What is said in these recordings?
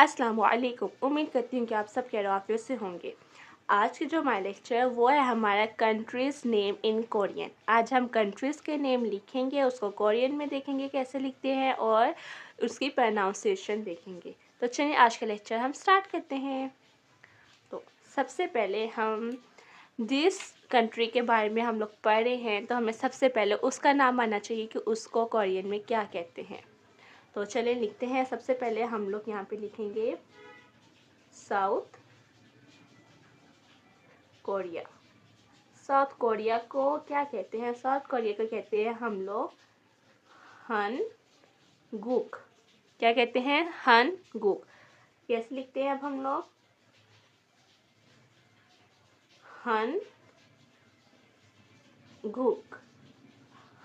अस्सलाम वालेकुम। उम्मीद करती हूँ कि आप सब खैरियत से होंगे। आज की जो हमारा लेक्चर है वो है हमारा कंट्रीज़ नेम इन कोरियन। आज हम कंट्रीज़ के नेम लिखेंगे, उसको कोरियन में देखेंगे कैसे लिखते हैं और उसकी प्रोनाउंसिएशन देखेंगे। तो चलिए आज का लेक्चर हम स्टार्ट करते हैं। तो सबसे पहले हम जिस कंट्री के बारे में हम लोग पढ़ रहे हैं तो हमें सबसे पहले उसका नाम आना चाहिए कि उसको कोरियन में क्या कहते हैं। तो चलिए लिखते हैं। सबसे पहले हम लोग यहाँ पे लिखेंगे साउथ कोरिया। साउथ कोरिया को क्या कहते हैं? साउथ कोरिया को कहते हैं हम लोग हनगुक। क्या कहते हैं? हनगुक। कैसे लिखते हैं अब हम लोग? हनगुक,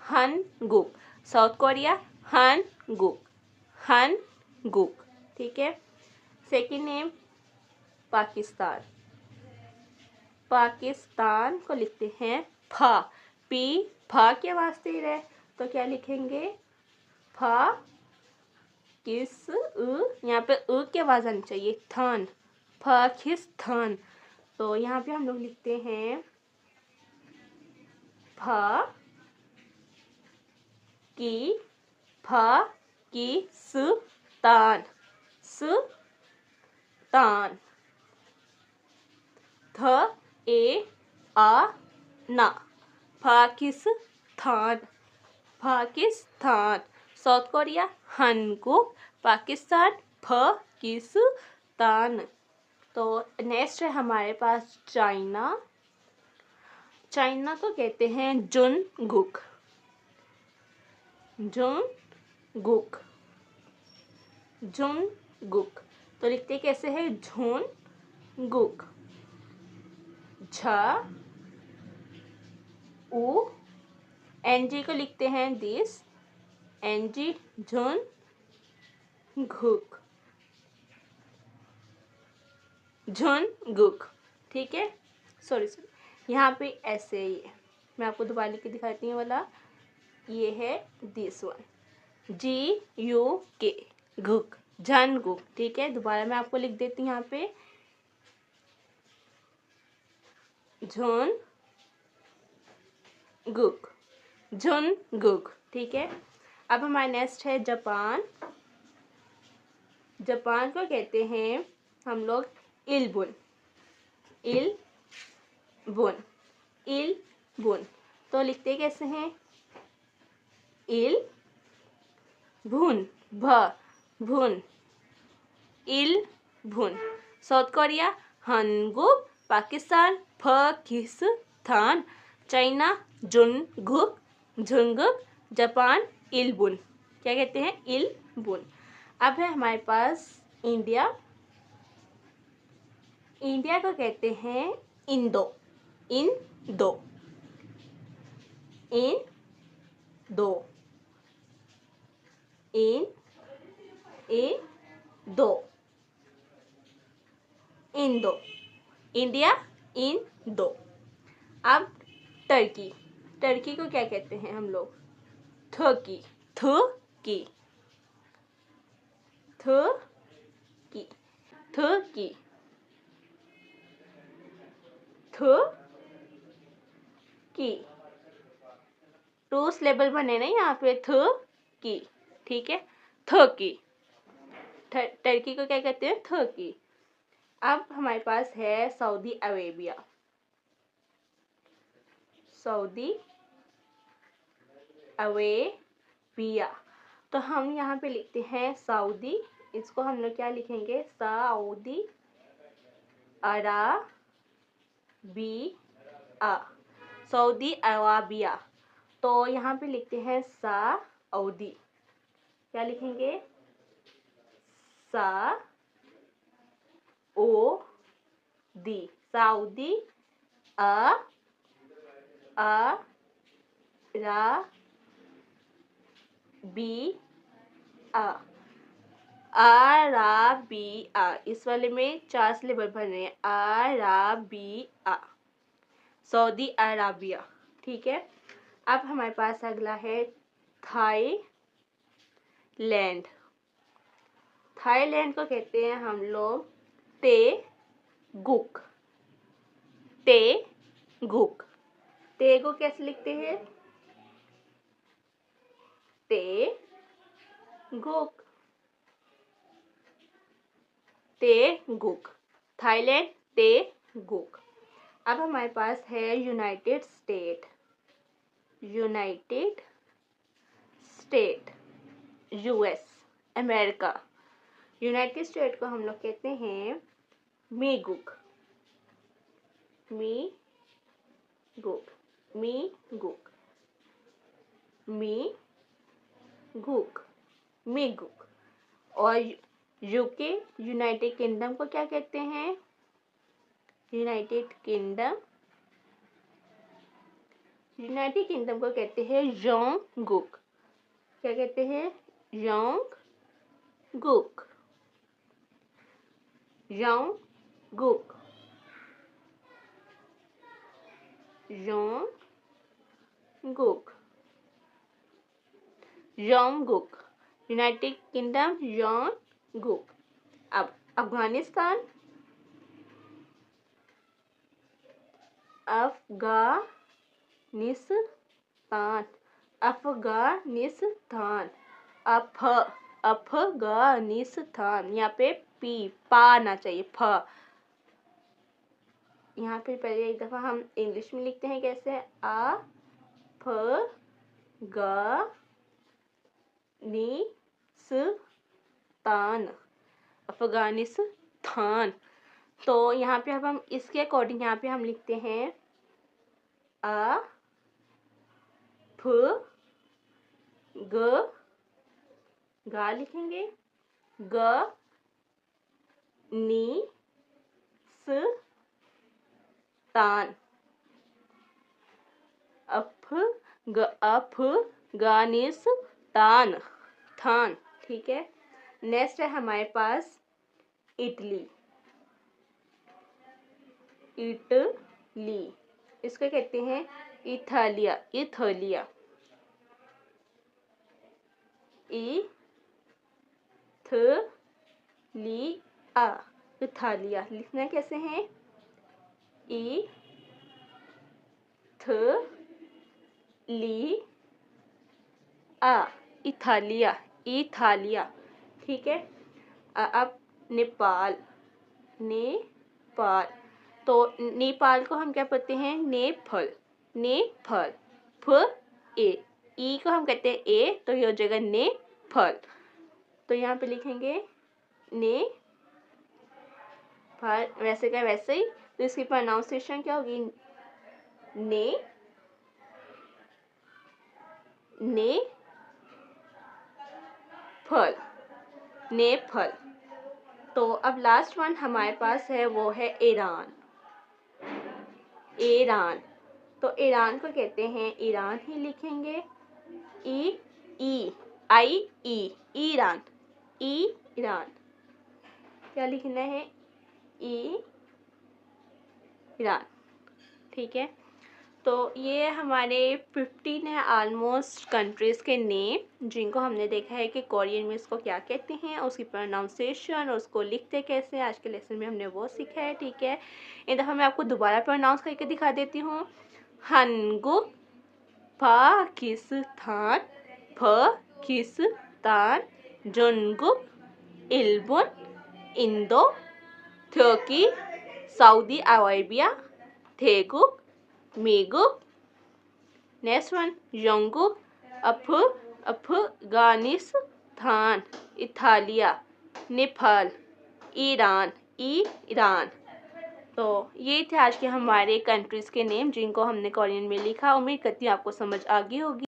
हनगुक। साउथ कोरिया हनगुक, हनगुक। ठीक है। Second name Pakistan. पाकिस्तान को लिखते हैं फा। पी फा के वास्ते ही रहे तो क्या लिखेंगे? फा किस यहाँ पे के आवाज आनी चाहिए। थान, पाकिस्तान। तो यहाँ पे हम लोग लिखते हैं फा की तान, तान। थ ए आ ना, पाकिस्तान, पाकिस्तान। साउथ कोरिया हनगुक, पाकिस्तान पाकिस्तान। तो नेक्स्ट है हमारे पास चाइना। चाइना को कहते हैं जुनगुक, जुनगुक, जुनगुक। तो लिखते कैसे है? झुनगुक, झ उ एनजी को लिखते हैं दिस, एनजी झुनगुक, झुनगुक। ठीक है। सॉरी यहाँ पे ऐसे ही है। मैं आपको दोबारा लिख के दिखाती हूँ वाला। ये है दिस वन, GUK, घुक, झनगुक। ठीक है। दोबारा मैं आपको लिख देती हूँ यहाँ पे झुनगुक, झुनगुक। ठीक है। अब हमारा नेक्स्ट है जापान। जापान को कहते हैं हम लोग इल्बुन, इल्बुन, इल्बुन। तो लिखते कैसे हैं? इल्बुन, भुन, इल्बुन। साउथ कोरिया हनगुक, पाकिस्तान पाकिस्तान, चाइना जुनगुक, झुनगुक, जापान इल्बुन। क्या कहते हैं? इल्बुन। अब है हमारे पास इंडिया। इंडिया को कहते हैं इंदो, इंदो, इंदो, इंदो, इंदो, इंडिया इंदो। अब टर्की। टर्की को क्या कहते हैं हम लोग? Turkey, turkey, turkey, turkey, turkey. Two syllable बने ना यहाँ पे, थर्की। ठीक है। थर्की, टर्की को क्या कहते हैं? थर्की। अब हमारे पास है सऊदी अरेबिया। Saudi Arabia. तो हम यहाँ पे लिखते हैं सऊदी। इसको हम लोग क्या लिखेंगे? Saudi Arabia, Saudi Arabia. तो यहाँ पे लिखते हैं सऊदी। क्या लिखेंगे? Saudi, Saudi Arabia, Arabia. इस वाले में 4 सिलेबल बन रहे हैं। Arabia, Saudi Arabia. ठीक है। अब हमारे पास अगला है थाईलैंड। थाईलैंड को कहते हैं हम लोग तेगुक। तेगुक। तेगुक कैसे लिखते हैं? तेगुक। तेगुक। थाईलैंड तेगुक। अब हमारे पास है United state. United state, US, America. United state को हम लोग कहते हैं मीगुक। मीगुक। मीगुक। मीगुक। मीगुक। और यूके, यूनाइटेड किंगडम को क्या कहते हैं? United kingdom. यूनाइटेड किंगडम को कहते हैं योंगुक। क्या कहते हैं? योंगुक। योंगुक। योंगुक। योंगुक। यूनाइटेड किंगडम योंगुक। अब अफगानिस्तान। अफगानिस्तान। अफगानिस्तान। अफगानिस्तान। यहाँ पे पा आना चाहिए, फ। यहाँ पे पहले एक दफा हम इंग्लिश में लिखते हैं कैसे? अफगानिस्तान। अफगानिस्तान। तो यहाँ पे अब हम इसके अकॉर्डिंग यहाँ पे हम लिखते हैं गा लिखेंगे, तान। अफगानिस्तान। थान। ठीक है। नेक्स्ट है हमारे पास इटली। इटली। इसको कहते हैं इथालिया। इथालिया। इथलिया। इथालिया। लिखना कैसे है? इथालिया। इथालिया। ठीक है। अब नेपाल। नेपाल। तो नेपाल को हम क्या पढ़ते हैं? नेफल। नेफल। ई को हम कहते हैं ए, तो ये हो जाएगा नेफल। तो यहाँ पे लिखेंगे नेपाल। वैसे का वैसे ही। तो इसकी प्रोनाउंसिएशन क्या होगी? नेफल। नेफल। तो अब लास्ट वन हमारे पास है, वो है ईरान। ईरान। तो ईरान को कहते हैं, ईरान ही लिखेंगे, ईरान। ईरान। क्या लिखना है? ईरान। ठीक है। तो ये हमारे 15 है ऑलमोस्ट कंट्रीज़ के नेम, जिनको हमने देखा है कि कोरियन में इसको क्या कहते हैं, उसकी प्रोनाउंसिएशन, उसको लिखते कैसे। आज के लेसन में हमने वो सीखा है। ठीक है। एक दफ़ा मैं आपको दोबारा प्रोनाउंस करके दिखा देती हूँ। हनगुक, पाकिस्तान, पाकिस्तान, जुनगुक, इल्बुन, इंडो, तुर्की, सऊदी अरेबिया, तेगुक, मीगुक। नेक्स्ट वन योंगुक, अफगानिस्तान, इथालिया, नेपाल, ईरान। ईरान। तो ये थे आज के हमारे कंट्रीज़ के नेम, जिनको हमने कोरियन में लिखा। उम्मीद करती हूँ आपको समझ आ गई होगी।